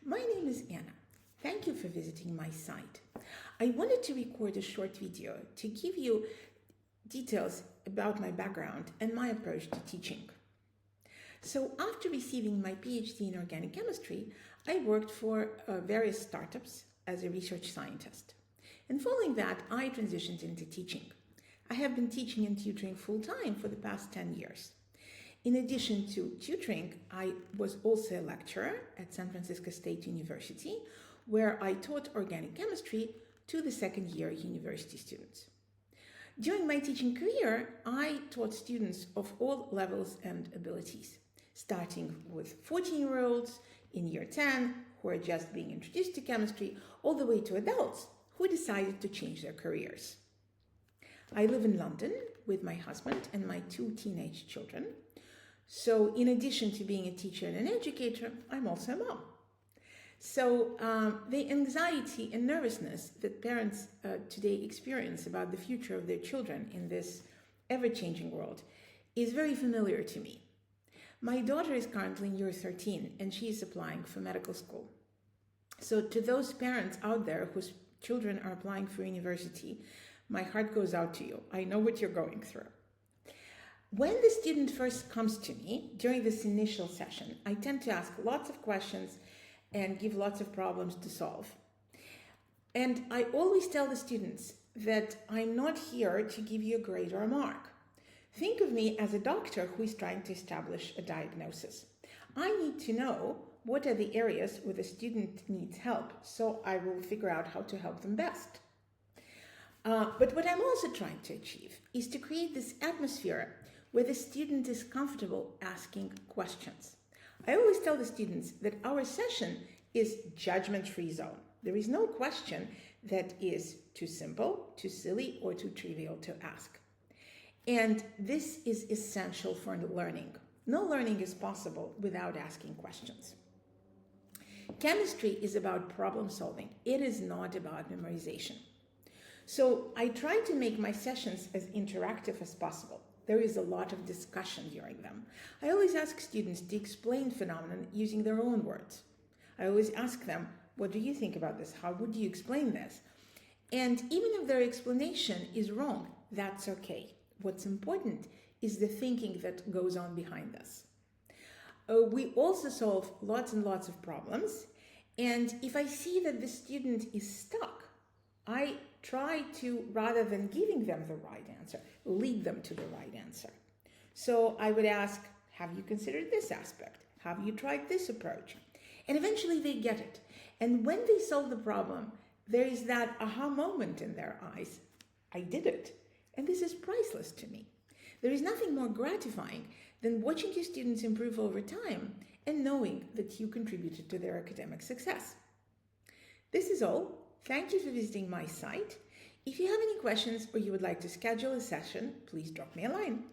My name is Anna. Thank you for visiting my site. I wanted to record a short video to give you details about my background and my approach to teaching. So after receiving my PhD in organic chemistry, I worked for various startups as a research scientist. And following that, I transitioned into teaching. I have been teaching and tutoring full-time for the past 10 years. In addition to tutoring, I was also a lecturer at San Francisco State University, where I taught organic chemistry to the second-year university students. During my teaching career, I taught students of all levels and abilities, starting with 14-year-olds in year 10 who are just being introduced to chemistry, all the way to adults who decided to change their careers. I live in London with my husband and my 2 teenage children. So in addition to being a teacher and an educator, I'm also a mom. So the anxiety and nervousness that parents today experience about the future of their children in this ever-changing world is very familiar to me. My daughter is currently in year 13 and she is applying for medical school. So to those parents out there whose children are applying for university, my heart goes out to you. I know what you're going through. When the student first comes to me during this initial session, I tend to ask lots of questions and give lots of problems to solve. And I always tell the students that I'm not here to give you a grade or a mark. Think of me as a doctor who is trying to establish a diagnosis. I need to know what are the areas where the student needs help, so I will figure out how to help them best. But what I'm also trying to achieve is to create this atmosphere where the student is comfortable asking questions. I always tell the students that our session is judgment-free zone. There is no question that is too simple, too silly, or too trivial to ask. And this is essential for learning. No learning is possible without asking questions. Chemistry is about problem solving. It is not about memorization. So I try to make my sessions as interactive as possible. There is a lot of discussion during them. I always ask students to explain phenomenon using their own words. I always ask them, what do you think about this? How would you explain this? And even if their explanation is wrong, that's okay. What's important is the thinking that goes on behind this. We also solve lots and lots of problems. And if I see that the student is stuck, I try to, rather than giving them the right answer, lead them to the right answer. So I would ask, have you considered this aspect? Have you tried this approach? And eventually they get it. And when they solve the problem, there is that aha moment in their eyes. I did it. And this is priceless to me. There is nothing more gratifying than watching your students improve over time and knowing that you contributed to their academic success. This is all. Thank you for visiting my site. If you have any questions or you would like to schedule a session, please drop me a line.